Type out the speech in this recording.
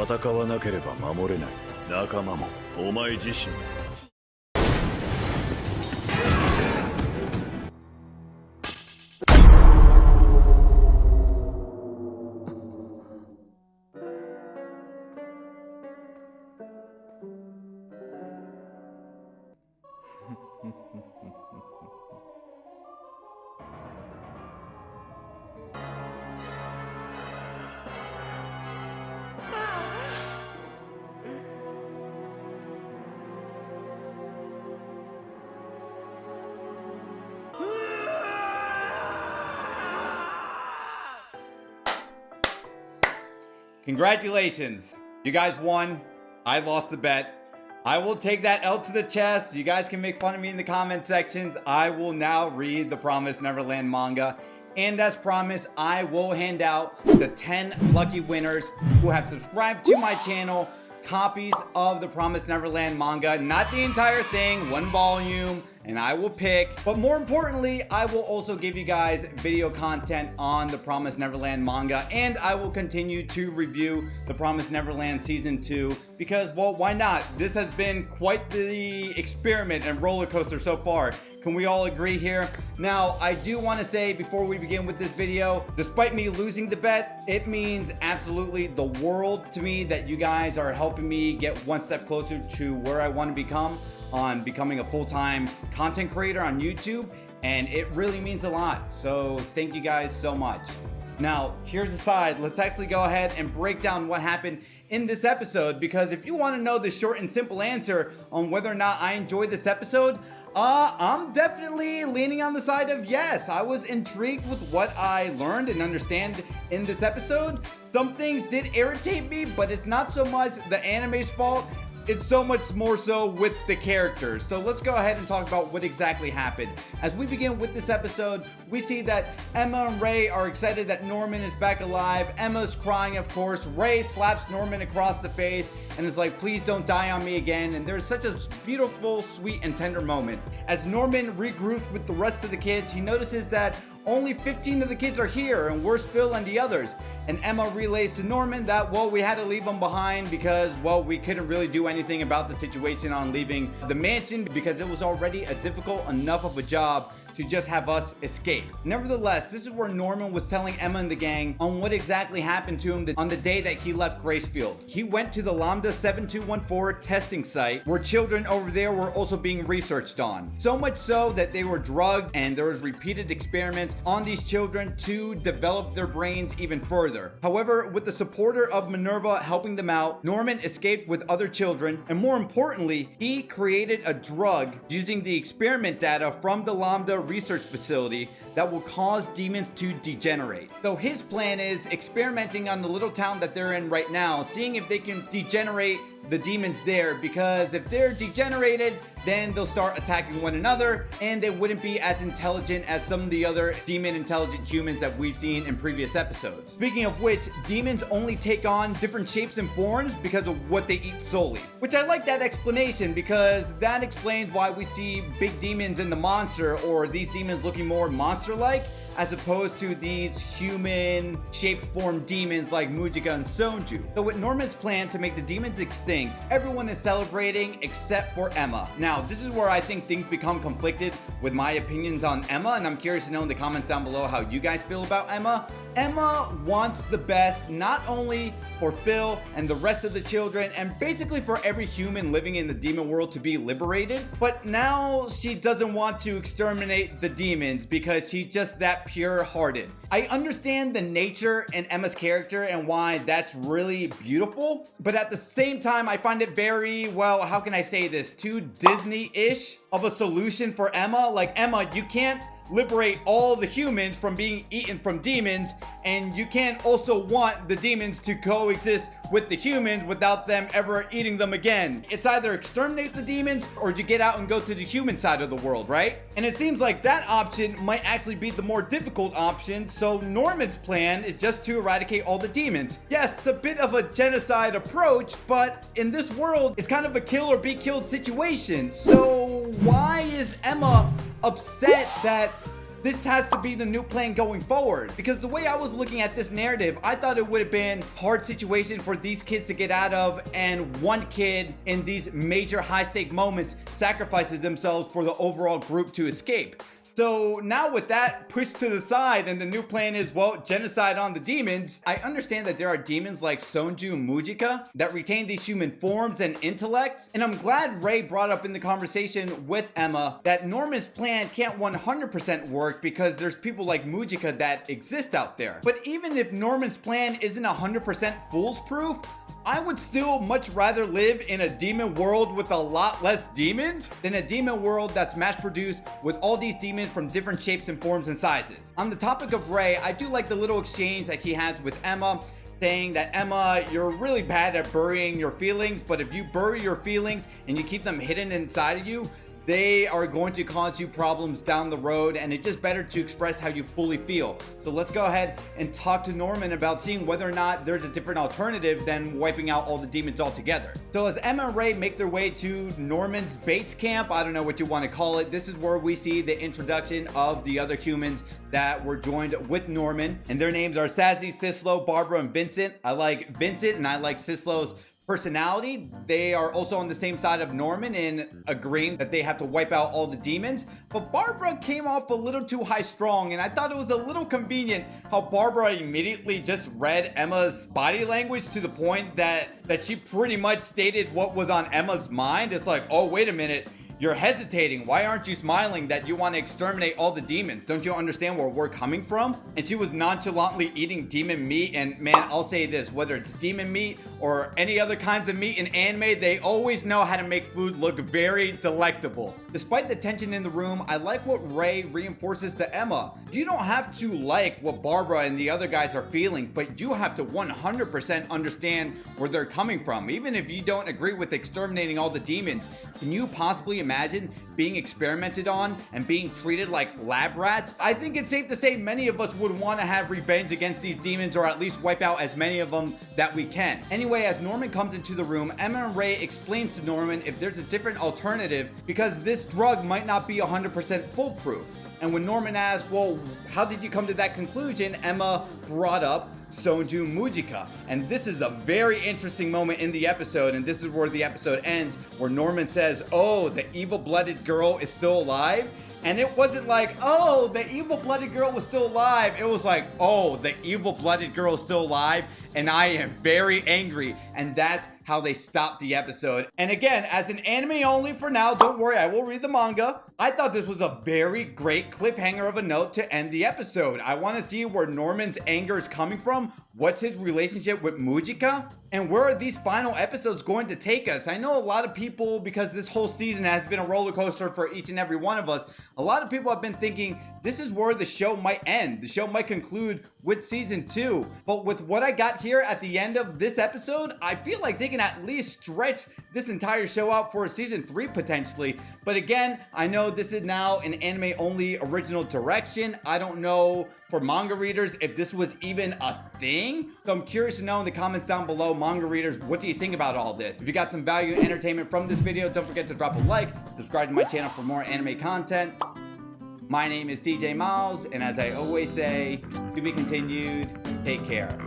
戦わなければ守れない。仲間もお前自身も。Congratulations, you guys won. I lost the bet. I will take that L to the chest. You guys can make fun of me in the comment sections. I will now read the Promised Neverland manga. And as promised, I will hand out to 10 lucky winners who have subscribed to my channel copies of the Promised Neverland manga. Not the entire thing, one volume, and I will pick. But more importantly, I will also give you guys video content on the Promised Neverland manga, and I will continue to review the Promised Neverland Season 2 because, well, why not? This has been quite the experiment and roller coaster so far. Can we all agree here? Now, I do want to say before we begin with this video, despite me losing the bet, it means absolutely the world to me that you guys are helping me get one step closer to where I want to become on becoming a full-time content creator on YouTube, and it really means a lot. So thank you guys so much. Now, cheers aside, let's actually go ahead and break down what happened in this episode, because if you want to know the short and simple answer on whether or not I enjoyed this episode, I'm definitely leaning on the side of yes. I was intrigued with what I learned and understand in this episode. Some things did irritate me, but it's not so much the anime's fault. It's so much more so with the characters. So let's go ahead and talk about what exactly happened. As we begin with this episode, we see that Emma and Ray are excited that Norman is back alive. Emma's crying, of course. Ray slaps Norman across the face and is like, please don't die on me again. And there's such a beautiful, sweet, and tender moment. As Norman regroups with the rest of the kids, he notices that only 15 of the kids are here, and where's Phil and the others? And Emma relays to Norman that, well, we had to leave them behind because, well, we couldn't really do anything about the situation on leaving the mansion because it was already a difficult enough of a job to just have us escape. Nevertheless, this is where Norman was telling Emma and the gang on what exactly happened to him on the day that he left Gracefield. He went to the Lambda 7214 testing site where children over there were also being researched on. So much so that they were drugged, and there was repeated experiments on these children to develop their brains even further. However, with the supporter of Minerva helping them out, Norman escaped with other children, and more importantly, he created a drug using the experiment data from the Lambda research facility that will cause demons to degenerate. So his plan is experimenting on the little town that they're in right now, seeing if they can degenerate the demons there, because if they're degenerated, then they'll start attacking one another and they wouldn't be as intelligent as some of the other demon intelligent humans that we've seen in previous episodes. Speaking of which, demons only take on different shapes and forms because of what they eat solely, which I like that explanation because that explains why we see big demons in the monster, or these demons looking more monster-like as opposed to these human shaped form demons like Mujika and Sonju. So with Norman's plan to make the demons extinct, everyone is celebrating except for Emma. Now, this is where I think things become conflicted with my opinions on Emma, and I'm curious to know in the comments down below how you guys feel about Emma. Emma wants the best, not only for Phil and the rest of the children, and basically for every human living in the demon world to be liberated, but now she doesn't want to exterminate the demons because she's just that pure-hearted. I understand the nature in Emma's character and why that's really beautiful, but at the same time, I find it very, well, how can I say this, too Disney-ish of a solution for Emma. Like, Emma, you can't liberate all the humans from being eaten from demons, and you can't also want the demons to coexist with the humans without them ever eating them again. It's either exterminate the demons or you get out and go to the human side of the world, right? And it seems like that option might actually be the more difficult option, so Norman's plan is just to eradicate all the demons. Yes, a bit of a genocide approach, but in this world, it's kind of a kill or be killed situation. So why is Emma upset that this has to be the new plan going forward. Because the way I was looking at this narrative, I thought it would have been a hard situation for these kids to get out of, and one kid in these major high-stake moments sacrifices themselves for the overall group to escape. So now with that pushed to the side and the new plan is, well, genocide on the demons, I understand that there are demons like Sonju and Mujika that retain these human forms and intellect. And I'm glad Ray brought up in the conversation with Emma that Norman's plan can't 100% work because there's people like Mujika that exist out there. But even if Norman's plan isn't 100% foolproof, I would still much rather live in a demon world with a lot less demons than a demon world that's mass produced with all these demons from different shapes and forms and sizes. On the topic of Ray, I do like the little exchange that he has with Emma, saying that, Emma, you're really bad at burying your feelings, but if you bury your feelings and you keep them hidden inside of you, they are going to cause you problems down the road, and it's just better to express how you fully feel. So let's go ahead and talk to Norman about seeing whether or not there's a different alternative than wiping out all the demons altogether. So as Emma and Ray make their way to Norman's base camp, I don't know what you want to call it, this is where we see the introduction of the other humans that were joined with Norman, and their names are Sassy, Sislo, Barbara, and Vincent. I like Vincent and I like Sislo's personality. They are also on the same side of Norman in agreeing that they have to wipe out all the demons, but Barbara came off a little too high strong, and I thought it was a little convenient how Barbara immediately just read Emma's body language to the point that she pretty much stated what was on Emma's mind. It's like, oh, wait a minute, you're hesitating. Why aren't you smiling that you want to exterminate all the demons? Don't you understand where we're coming from? And she was nonchalantly eating demon meat. And man, I'll say this, whether it's demon meat or any other kinds of meat in anime, they always know how to make food look very delectable. Despite the tension in the room, I like what Ray reinforces to Emma. You don't have to like what Barbara and the other guys are feeling, but you have to 100% understand where they're coming from. Even if you don't agree with exterminating all the demons, can you possibly imagine being experimented on and being treated like lab rats? I think it's safe to say many of us would want to have revenge against these demons, or at least wipe out as many of them that we can. Anyway, as Norman comes into the room, Emma and Ray explains to Norman if there's a different alternative because this drug might not be 100% foolproof. And when Norman asks, well, how did you come to that conclusion? Emma brought up Sonju and Mujika. And this is a very interesting moment in the episode, and this is where the episode ends, where Norman says, oh, the evil-blooded girl is still alive. And it wasn't like, oh, the evil-blooded girl was still alive. It was like, oh, the evil-blooded girl is still alive, and I am very angry. And that's how they stopped the episode. And again, as an anime only for now, don't worry, I will read the manga. I thought this was a very great cliffhanger of a note to end the episode. I want to see where Norman's anger is coming from. What's his relationship with Mujika? And where are these final episodes going to take us? I know a lot of people, because this whole season has been a roller coaster for each and every one of us, a lot of people have been thinking this is where the show might end. The show might conclude with season 2. But with what I got here at the end of this episode, I feel like they can at least stretch this entire show out for a season 3 potentially. But again, I know this is now an anime only original direction. I don't know for manga readers if this was even a thing. So I'm curious to know in the comments down below, manga readers, what do you think about all this? If you got some value and entertainment from this video, don't forget to drop a like, subscribe to my channel for more anime content. My name is DJ Miles, and as I always say, to be continued, take care.